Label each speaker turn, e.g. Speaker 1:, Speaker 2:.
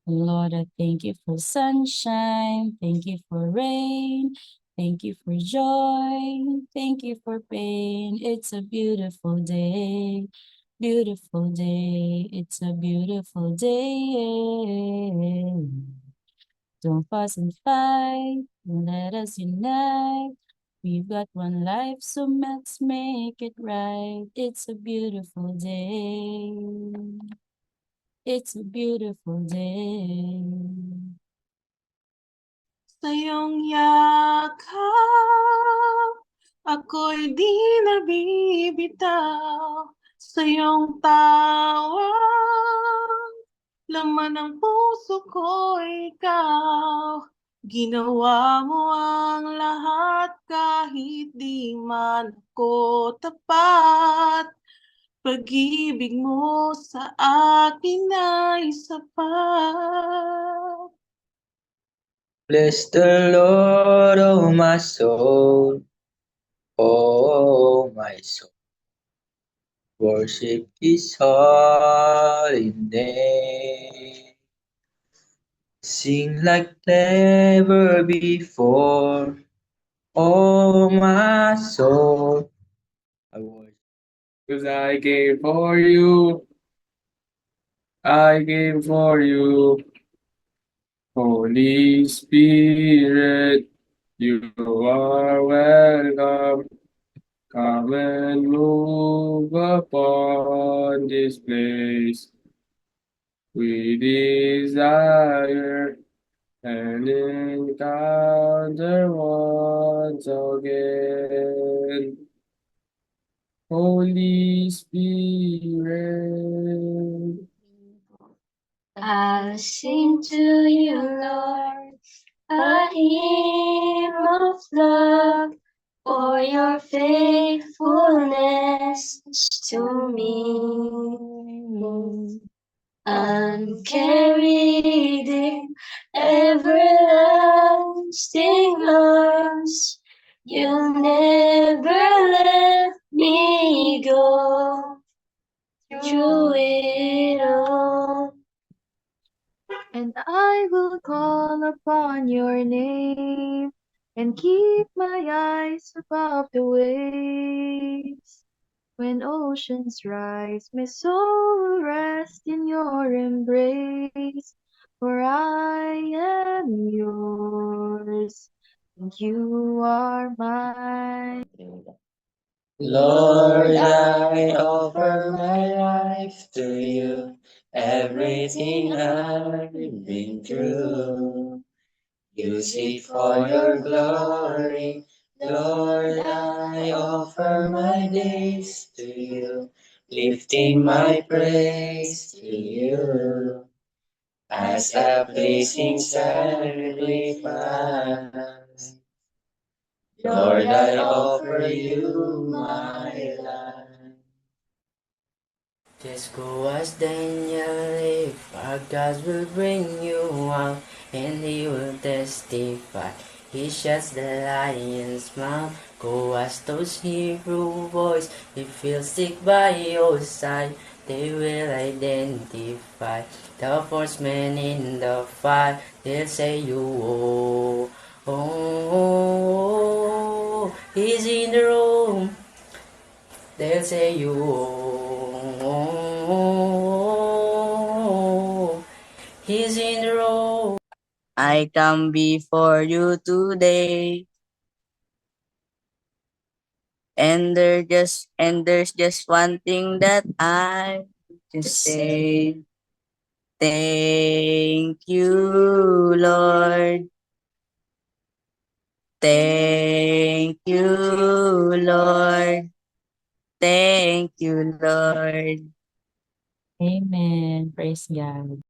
Speaker 1: Lord, I thank you for sunshine. Thank you for rain. Thank you for joy. Thank you for pain. It's a beautiful day. Beautiful day. It's a beautiful day. Don't fuss and fight. Let us unite. We've got one life, so let's make it right. It's a beautiful day. It's a beautiful day.
Speaker 2: Sa iyong yakap, ako'y di nabibitaw. Sa iyong tawag, laman ng puso ko ikaw. Ginawa mo ang lahat kahit di man ako tapat. Pag-ibig mo sa akin ay sapat.
Speaker 3: Bless the Lord, oh my soul, oh my soul. Worship His holy name. Sing like never before, oh my soul. I worship. 'Cause I came for you, I came for you. Holy Spirit, you are welcome. Come and move upon this place. We desire an encounter once again. Holy Spirit.
Speaker 4: I'll sing to you, Lord, a hymn of love for your faithfulness to me. Uncarried in everlasting arms, you'll never let me go through it all.
Speaker 5: And I will call upon your name and keep my eyes above the waves. When oceans rise, my soul will rest in your embrace. For I am yours, and you are mine.
Speaker 3: Lord, I offer my life to you, everything I've been through. Use it for your glory, Lord, I offer my days to you, lifting my praise to you as a pleasing sacrifice. Lord, I offer you my life. Just go as Daniel, if our God will bring you out, and he will testify. He shuts the lion's mouth. Go as those Hebrew boys, if you'll stick by your side, they will identify the horsemen in the fire. They'll say you, oh, oh, oh, he's in the room. They'll say you, oh, he's in the room. I come before you today, and there's just one thing that I to say. Thank you, Lord. Thank you, Lord. Thank you, Lord.
Speaker 1: Amen. Praise God.